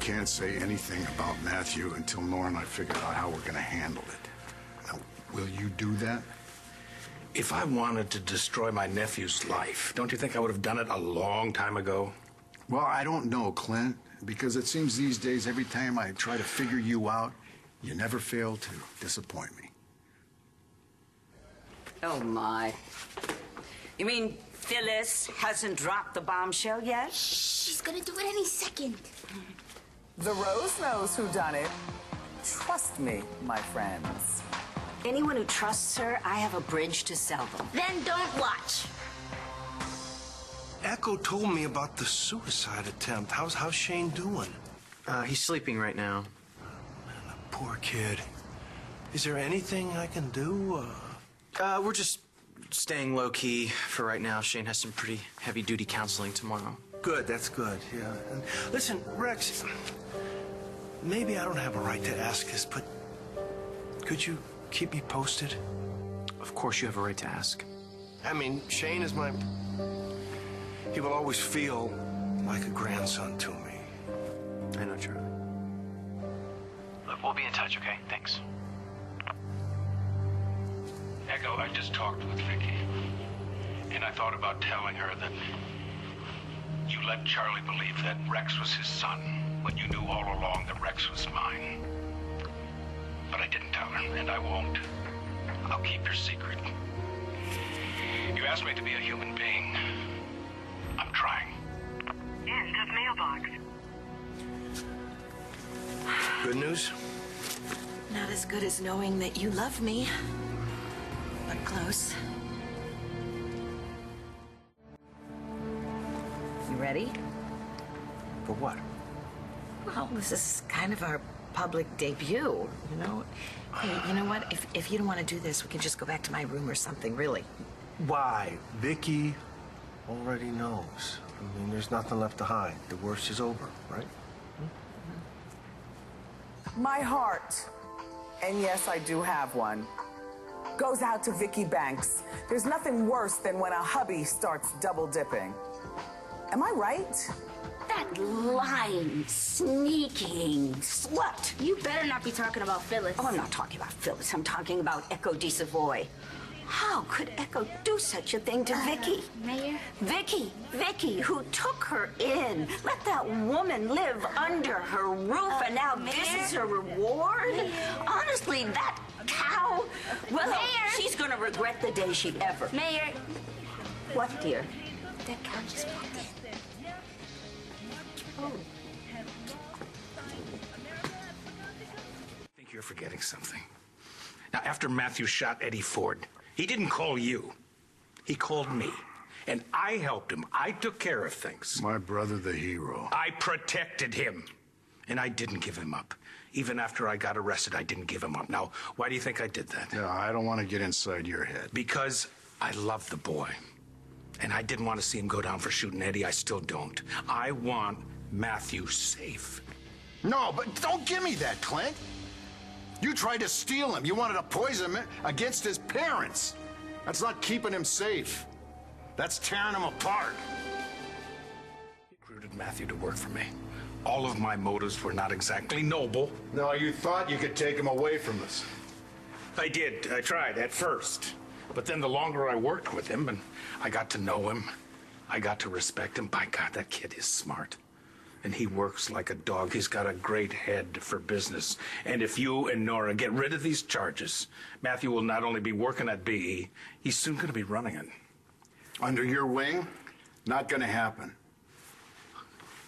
can't say anything about Matthew until Nora and I figure out how we're gonna handle it. Now, will you do that? If I wanted to destroy my nephew's life, don't you think I would have done it a long time ago? Well, I don't know, Clint, because it seems these days every time I try to figure you out, you never fail to disappoint me. Oh, my. You mean Phyllis hasn't dropped the bombshell yet? She's gonna do it any second. The Rose knows who done it. Trust me, my friends. Anyone who trusts her, I have a bridge to sell them. Then don't watch. Echo told me about the suicide attempt. How's Shane doing? He's sleeping right now. Man, that poor kid. Is there anything I can do? We're just staying low-key for right now. Shane has some pretty heavy-duty counseling tomorrow. Good, that's good, yeah. And listen, Rex, maybe I don't have a right to ask this, but could you keep me posted? Of course you have a right to ask. I mean, Shane is my... He will always feel like a grandson to me. I know, Charlie. Look, we'll be in touch, okay? Thanks. Echo, I just talked with Vicky, and I thought about telling her that you let Charlie believe that Rex was his son when you knew all along that Rex was mine. But I didn't tell her, and I won't. I'll keep your secret. You asked me to be a human being. I'm trying. End of mailbox. Good news? Not as good as knowing that you love me, but close. You ready? For what? Well, this is kind of our public debut, you know? Hey, you know what? If you don't want to do this, we can just go back to my room or something, really. Why? Vicky already knows. I mean, there's nothing left to hide. The worst is over, right? My heart, and yes, I do have one, goes out to Vicky Banks. There's nothing worse than when a hubby starts double dipping. Am I right? That lying, sneaking slut. You better not be talking about Phyllis. Oh, I'm not talking about Phyllis. I'm talking about Echo de Savoy. How could Echo do such a thing to Vicky? Mayor? Vicky, who took her in, let that woman live under her roof, and now this is her reward? Honestly, that cow, well, Mayor? she's gonna regret the day she ever... Mayor, What, dear? that cow just walked in. Oh. I think you're forgetting something. Now, after Matthew shot Eddie Ford, he didn't call you. He called me. And I helped him. I took care of things. My brother, the hero. I protected him. And I didn't give him up. Even after I got arrested, I didn't give him up. Now, why do you think I did that? Yeah, I don't want to get inside your head. Because I love the boy. And I didn't want to see him go down for shooting Eddie. I still don't. I want Matthew safe. No, but don't give me that, Clint. You tried to steal him. You wanted to poison him against his parents. That's not keeping him safe. That's tearing him apart. Recruited Matthew to work for me. All of my motives were not exactly noble. No, you thought you could take him away from us. I did. I tried at first. But then the longer I worked with him and I got to know him, I got to respect him. By God, that kid is smart. And he works like a dog. He's got a great head for business. And if you and Nora get rid of these charges, Matthew will not only be working at BE, he's soon going to be running it. Under your wing? Not gonna happen.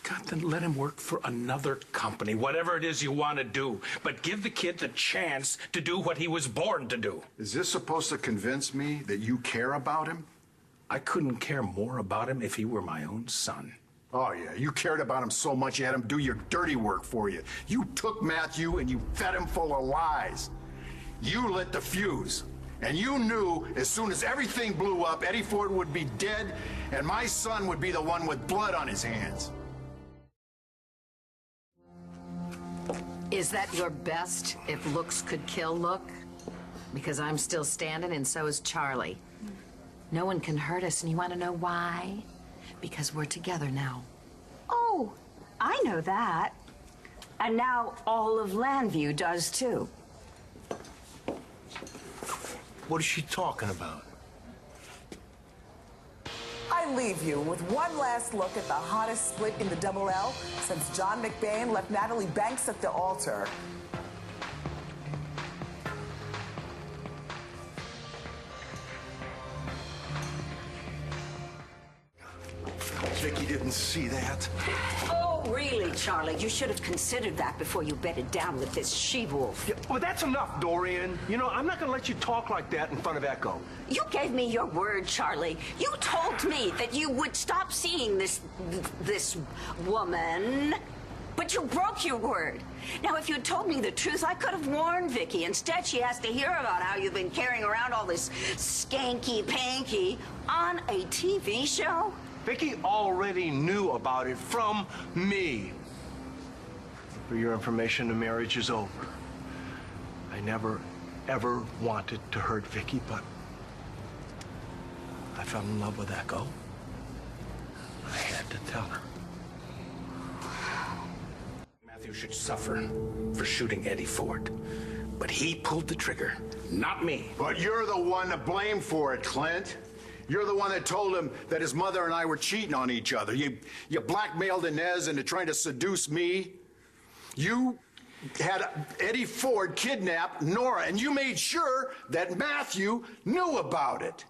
God, then let him work for another company, whatever it is you want to do. But give the kid the chance to do what he was born to do. Is this supposed to convince me that you care about him? I couldn't care more about him if he were my own son. Oh, yeah, you cared about him so much you had him do your dirty work for you. You took Matthew and you fed him full of lies. You lit the fuse. And you knew as soon as everything blew up, Eddie Ford would be dead and my son would be the one with blood on his hands. Is that your best if looks could kill look? Because I'm still standing and so is Charlie. No one can hurt us, and you want to know why? Because we're together now. Oh, I know that. And now all of Llanview does too. What is she talking about? I leave you with one last look at the hottest split in the Double L since John McBain left Natalie Banks at the altar. Vicky didn't see that. Oh, really, Charlie? You should have considered that before you bedded down with this she-wolf. Yeah, well, that's enough, Dorian. You know, I'm not going to let you talk like that in front of Echo. You gave me your word, Charlie. You told me that you would stop seeing this woman, but you broke your word. Now, if you'd told me the truth, I could have warned Vicky. Instead, she has to hear about how you've been carrying around all this skanky-panky on a TV show. Vicky already knew about it from me. For your information, the marriage is over. I never, ever wanted to hurt Vicky, but I fell in love with Echo. I had to tell her. Matthew should suffer for shooting Eddie Ford. But he pulled the trigger, not me. But you're the one to blame for it, Clint. You're the one that told him that his mother and I were cheating on each other. You blackmailed Inez into trying to seduce me. You had Eddie Ford kidnap Nora, and you made sure that Matthew knew about it.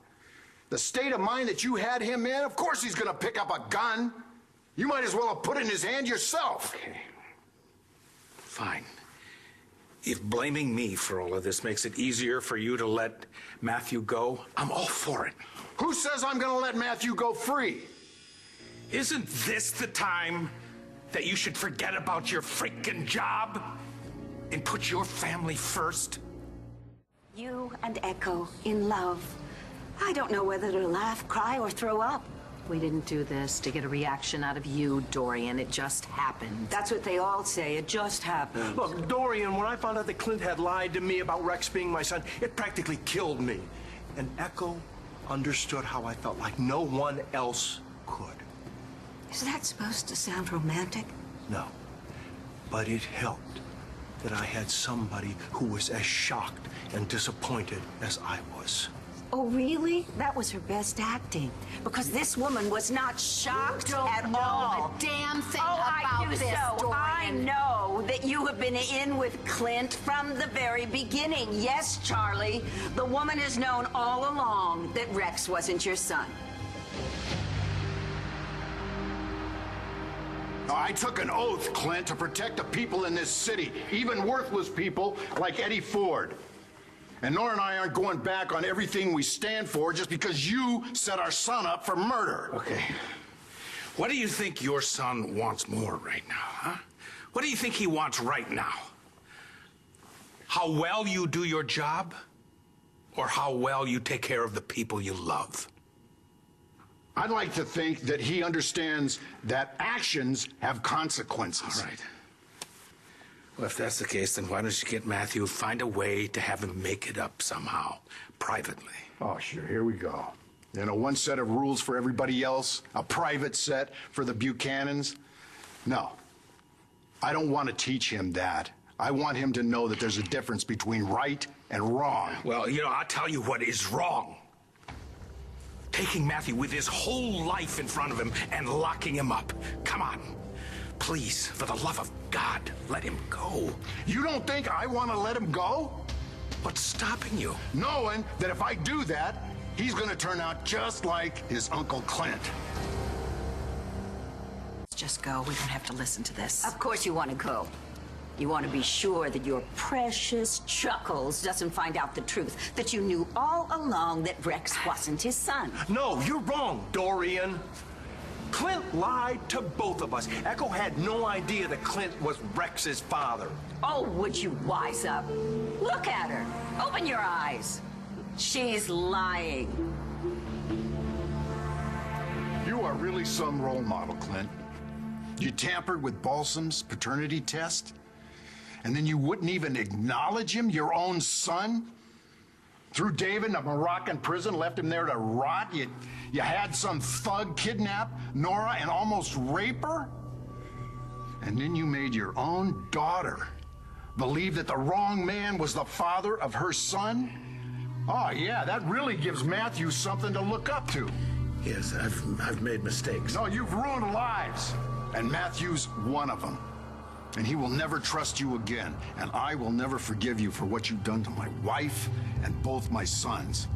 The state of mind that you had him in, of course he's going to pick up a gun. You might as well have put it in his hand yourself. Okay. Fine. If blaming me for all of this makes it easier for you to let Matthew go, I'm all for it. Who says I'm going to let Matthew go free? Isn't this the time that you should forget about your freaking job and put your family first? You and Echo in love. I don't know whether to laugh, cry, or throw up. We didn't do this to get a reaction out of you, Dorian. It just happened. That's what they all say. It just happened. Look, Dorian, when I found out that Clint had lied to me about Rex being my son, it practically killed me. And Echo understood how I felt like no one else could. Is that supposed to sound romantic? No. But it helped that I had somebody who was as shocked and disappointed as I was. Oh, really? That was her best acting. Because this woman was not shocked at all. A damn thing I about do this, so. Dorian. I know that you have been in with Clint from the very beginning. Yes, Charlie. The woman has known all along that Rex wasn't your son. I took an oath, Clint, to protect the people in this city, even worthless people like Eddie Ford. And Nora and I aren't going back on everything we stand for just because you set our son up for murder. Okay. What do you think your son wants more right now, huh? What do you think he wants right now? How well you do your job, or how well you take care of the people you love? I'd like to think that he understands that actions have consequences. All right. Well, if that's the case, then why don't you get Matthew, find a way to have him make it up somehow, privately. Oh, sure, here we go. You know, one set of rules for everybody else, a private set for the Buchanans. No, I don't want to teach him that. I want him to know that there's a difference between right and wrong. Well, you know, I'll tell you what is wrong. Taking Matthew with his whole life in front of him and locking him up. Come on. Please, for the love of God, let him go. You don't think I want to let him go? What's stopping you? Knowing that if I do that, he's going to turn out just like his Uncle Clint. Let's just go. We don't have to listen to this. Of course you want to go. You want to be sure that your precious Chuckles doesn't find out the truth, that you knew all along that Rex wasn't his son. No, you're wrong, Dorian. Clint lied to both of us. Echo had no idea that Clint was Rex's father. Oh, would you wise up? Look at her. Open your eyes. She's lying. You are really some role model, Clint. You tampered with Balsam's paternity test, and then you wouldn't even acknowledge him, your own son? Threw David in a Moroccan prison, left him there to rot? You had some thug kidnap Nora and almost rape her? And then you made your own daughter believe that the wrong man was the father of her son? Oh, yeah, that really gives Matthew something to look up to. Yes, I've made mistakes. No, you've ruined lives. And Matthew's one of them. And he will never trust you again. And I will never forgive you for what you've done to my wife and both my sons.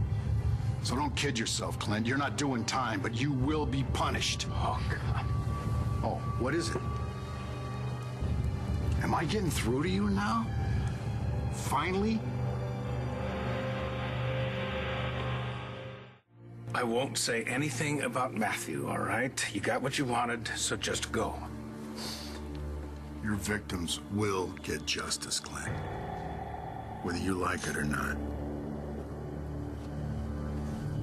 So don't kid yourself, Clint. You're not doing time, but you will be punished. Oh, God. Oh, what is it? Am I getting through to you now? Finally? I won't say anything about Matthew, all right? You got what you wanted, so just go. Your victims will get justice, Clint. Whether you like it or not.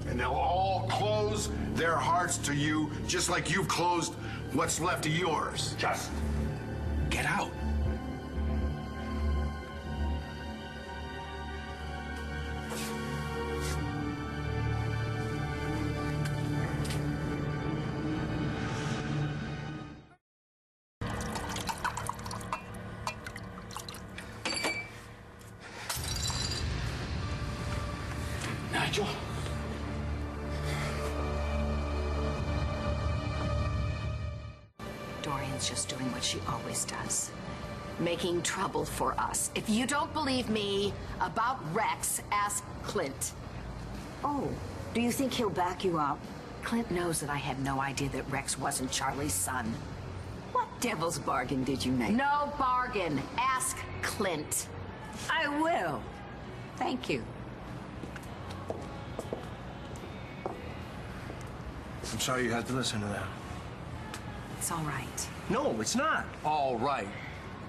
And they'll all close their hearts to you, just like you've closed what's left of yours. Just get out. Nigel? Dorian's just doing what she always does. Making trouble for us. If you don't believe me about Rex, ask Clint. Oh, do you think he'll back you up? Clint knows that I had no idea that Rex wasn't Charlie's son. What devil's bargain did you make? No bargain. Ask Clint. I will. Thank you. I'm sorry you had to listen to that. It's all right. No, it's not all right.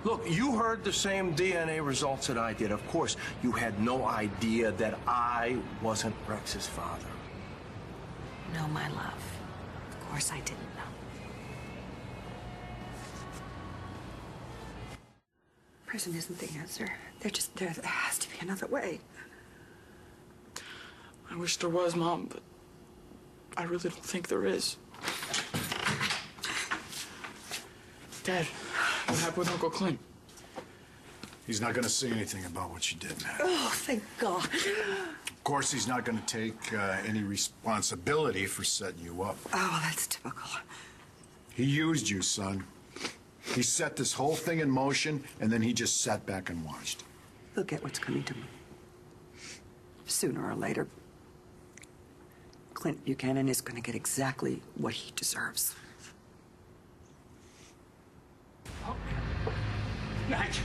Look, you heard the same DNA results that I did. Of course, you had no idea that I wasn't Rex's father. No, my love. Of course I didn't know. Prison isn't the answer. There has to be another way. I wish there was, Mom, but I really don't think there is. Dad, what happened with Uncle Clint? He's not going to say anything about what you did, Matt. Oh, thank God. Of course, he's not going to take any responsibility for setting you up. Oh, that's typical. He used you, son. He set this whole thing in motion, and then he just sat back and watched. He'll get what's coming to him. Sooner or later, Clint Buchanan is going to get exactly what he deserves. Nigel.